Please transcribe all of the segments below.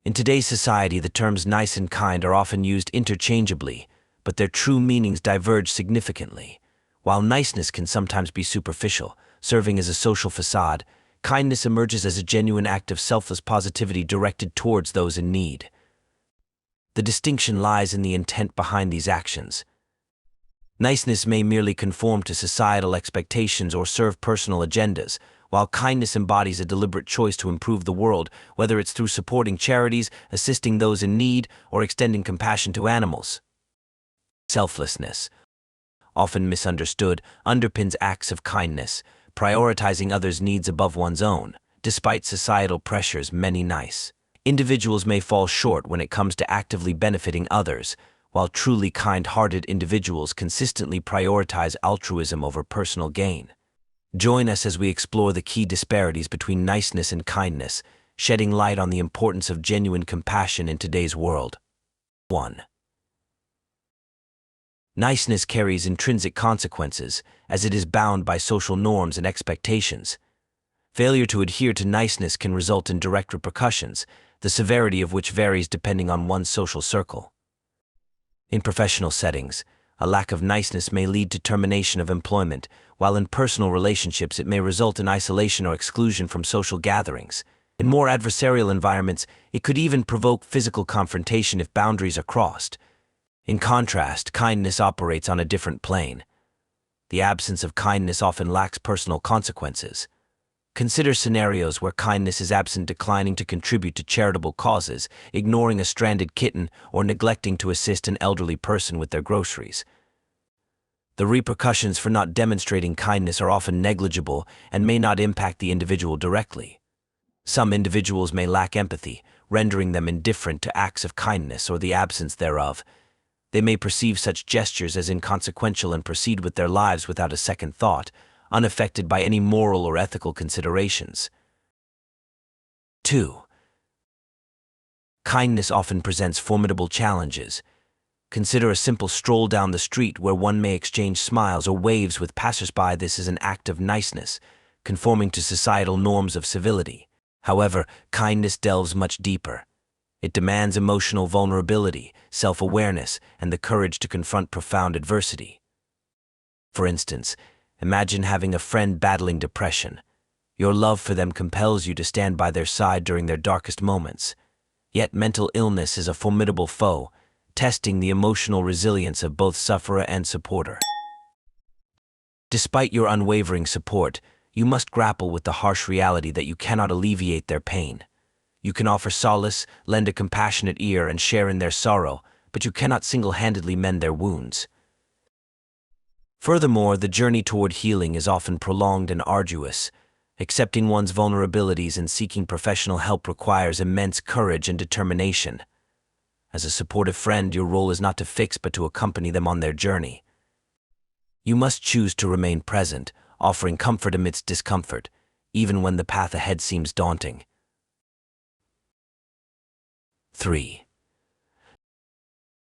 In today's society, the terms nice and kind are often used interchangeably, but their true meanings diverge significantly. While niceness can sometimes be superficial, serving as a social facade, kindness emerges as a genuine act of selfless positivity directed towards those in need. The distinction lies in the intent behind these actions. Niceness may merely conform to societal expectations or serve personal agendas, while kindness embodies a deliberate choice to improve the world, whether it's through supporting charities, assisting those in need, or extending compassion to animals. Selflessness, often misunderstood, underpins acts of kindness, prioritizing others' needs above one's own. Despite societal pressures, many nice individuals may fall short when it comes to actively benefiting others, while truly kind-hearted individuals consistently prioritize altruism over personal gain. Join us as we explore the key disparities between niceness and kindness, shedding light on the importance of genuine compassion in today's world. 1. Niceness carries intrinsic consequences, as it is bound by social norms and expectations. Failure to adhere to niceness can result in direct repercussions, the severity of which varies depending on one's social circle. In professional settings, a lack of niceness may lead to termination of employment, while in personal relationships it may result in isolation or exclusion from social gatherings. In more adversarial environments, it could even provoke physical confrontation if boundaries are crossed. In contrast, kindness operates on a different plane. The absence of kindness often lacks personal consequences. Consider scenarios where kindness is absent, declining to contribute to charitable causes, ignoring a stranded kitten, or neglecting to assist an elderly person with their groceries. The repercussions for not demonstrating kindness are often negligible and may not impact the individual directly. Some individuals may lack empathy, rendering them indifferent to acts of kindness or the absence thereof. They may perceive such gestures as inconsequential and proceed with their lives without a second thought, unaffected by any moral or ethical considerations. 2. Kindness often presents formidable challenges. Consider a simple stroll down the street where one may exchange smiles or waves with passersby. This is an act of niceness, conforming to societal norms of civility. However, kindness delves much deeper. It demands emotional vulnerability, self-awareness, and the courage to confront profound adversity. For instance, imagine having a friend battling depression. Your love for them compels you to stand by their side during their darkest moments. Yet mental illness is a formidable foe, testing the emotional resilience of both sufferer and supporter. Despite your unwavering support, you must grapple with the harsh reality that you cannot alleviate their pain. You can offer solace, lend a compassionate ear, and share in their sorrow, but you cannot single-handedly mend their wounds. Furthermore, the journey toward healing is often prolonged and arduous. Accepting one's vulnerabilities and seeking professional help requires immense courage and determination. As a supportive friend, your role is not to fix but to accompany them on their journey. You must choose to remain present, offering comfort amidst discomfort, even when the path ahead seems daunting. 3.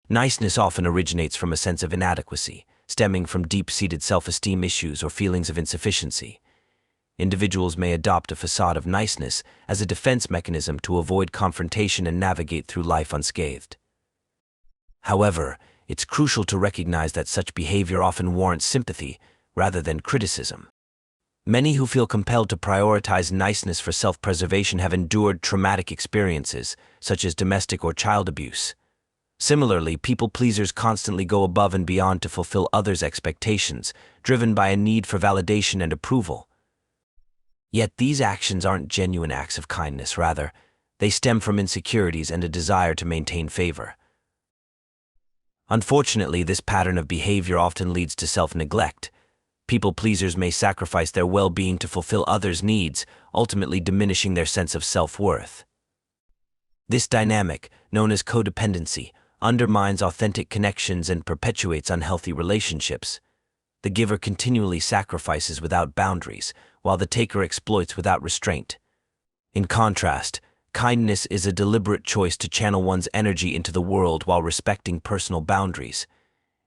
Niceness often originates from a sense of inadequacy, stemming from deep-seated self-esteem issues or feelings of insufficiency. Individuals may adopt a facade of niceness as a defense mechanism to avoid confrontation and navigate through life unscathed. However, it's crucial to recognize that such behavior often warrants sympathy rather than criticism. Many who feel compelled to prioritize niceness for self-preservation have endured traumatic experiences, such as domestic or child abuse. Similarly, people-pleasers constantly go above and beyond to fulfill others' expectations, driven by a need for validation and approval. Yet these actions aren't genuine acts of kindness. Rather, they stem from insecurities and a desire to maintain favor. Unfortunately, this pattern of behavior often leads to self-neglect. People-pleasers may sacrifice their well-being to fulfill others' needs, ultimately diminishing their sense of self-worth. This dynamic, known as codependency, undermines authentic connections and perpetuates unhealthy relationships. The giver continually sacrifices without boundaries, while the taker exploits without restraint. In contrast, kindness is a deliberate choice to channel one's energy into the world while respecting personal boundaries.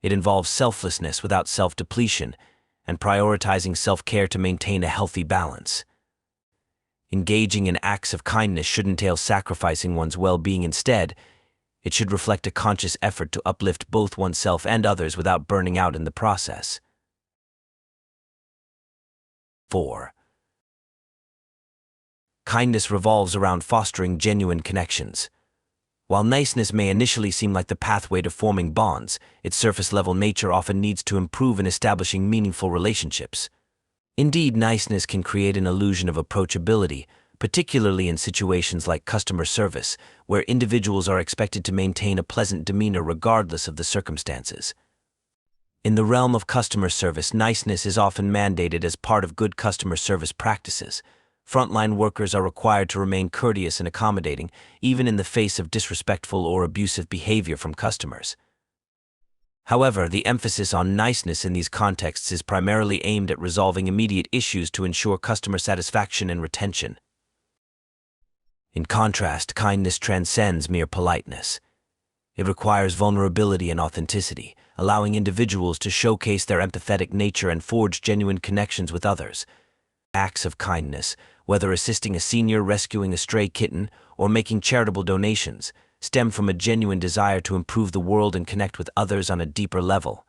It involves selflessness without self-depletion, and prioritizing self-care to maintain a healthy balance. Engaging in acts of kindness should entail sacrificing one's well-being instead. It should reflect a conscious effort to uplift both oneself and others without burning out in the process. 4. Kindness revolves around fostering genuine connections. While niceness may initially seem like the pathway to forming bonds, its surface-level nature often needs to improve in establishing meaningful relationships. Indeed, niceness can create an illusion of approachability, particularly in situations like customer service, where individuals are expected to maintain a pleasant demeanor regardless of the circumstances. In the realm of customer service, niceness is often mandated as part of good customer service practices. Frontline workers are required to remain courteous and accommodating, even in the face of disrespectful or abusive behavior from customers. However, the emphasis on niceness in these contexts is primarily aimed at resolving immediate issues to ensure customer satisfaction and retention. In contrast, kindness transcends mere politeness. It requires vulnerability and authenticity, allowing individuals to showcase their empathetic nature and forge genuine connections with others. Acts of kindness, whether assisting a senior, rescuing a stray kitten, or making charitable donations, stem from a genuine desire to improve the world and connect with others on a deeper level.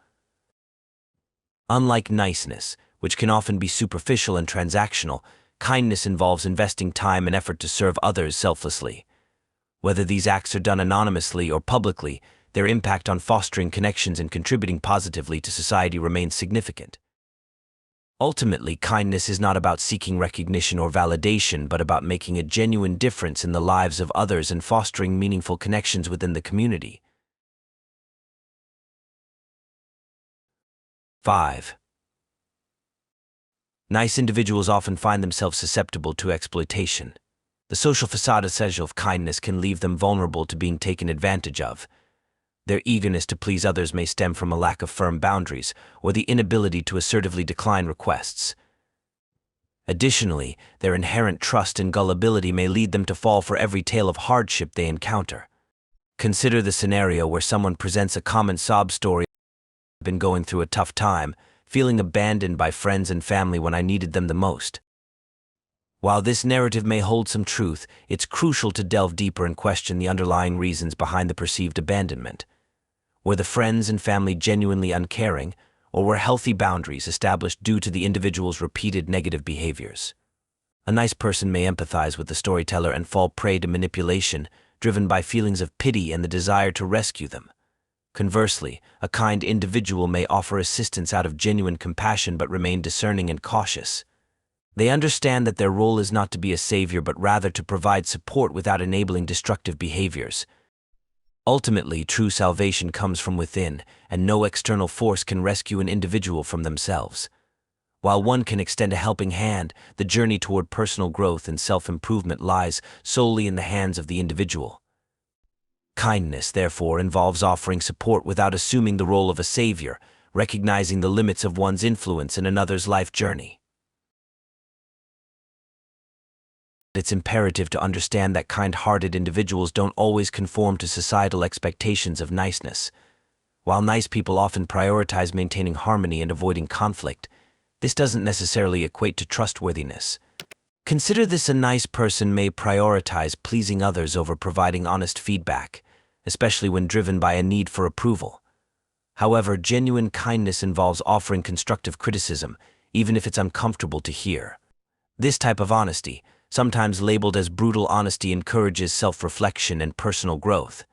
Unlike niceness, which can often be superficial and transactional, kindness involves investing time and effort to serve others selflessly. Whether these acts are done anonymously or publicly, their impact on fostering connections and contributing positively to society remains significant. Ultimately, kindness is not about seeking recognition or validation, but about making a genuine difference in the lives of others and fostering meaningful connections within the community. 5. Nice individuals often find themselves susceptible to exploitation. The social facade of kindness can leave them vulnerable to being taken advantage of. Their eagerness to please others may stem from a lack of firm boundaries or the inability to assertively decline requests. Additionally, their inherent trust and gullibility may lead them to fall for every tale of hardship they encounter. Consider the scenario where someone presents a common sob story. "I've been going through a tough time, feeling abandoned by friends and family when I needed them the most." While this narrative may hold some truth, it's crucial to delve deeper and question the underlying reasons behind the perceived abandonment. Were the friends and family genuinely uncaring, or were healthy boundaries established due to the individual's repeated negative behaviors? A nice person may empathize with the storyteller and fall prey to manipulation, driven by feelings of pity and the desire to rescue them. Conversely, a kind individual may offer assistance out of genuine compassion but remain discerning and cautious. They understand that their role is not to be a savior but rather to provide support without enabling destructive behaviors. Ultimately, true salvation comes from within, and no external force can rescue an individual from themselves. While one can extend a helping hand, the journey toward personal growth and self-improvement lies solely in the hands of the individual. Kindness, therefore, involves offering support without assuming the role of a savior, recognizing the limits of one's influence in another's life journey. It's imperative to understand that kind-hearted individuals don't always conform to societal expectations of niceness. While nice people often prioritize maintaining harmony and avoiding conflict, this doesn't necessarily equate to trustworthiness. Consider this: a nice person may prioritize pleasing others over providing honest feedback, especially when driven by a need for approval. However, genuine kindness involves offering constructive criticism, even if it's uncomfortable to hear. This type of honesty, sometimes labeled as brutal honesty, encourages self-reflection and personal growth.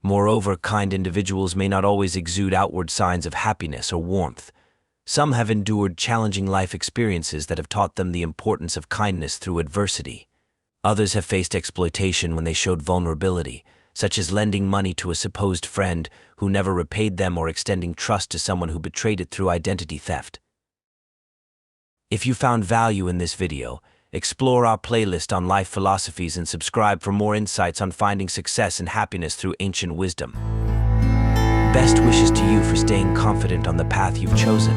Moreover, kind individuals may not always exude outward signs of happiness or warmth. Some have endured challenging life experiences that have taught them the importance of kindness through adversity. Others have faced exploitation when they showed vulnerability, such as lending money to a supposed friend who never repaid them or extending trust to someone who betrayed it through identity theft. If you found value in this video, explore our playlist on life philosophies and subscribe for more insights on finding success and happiness through ancient wisdom. Best wishes to you for staying confident on the path you've chosen.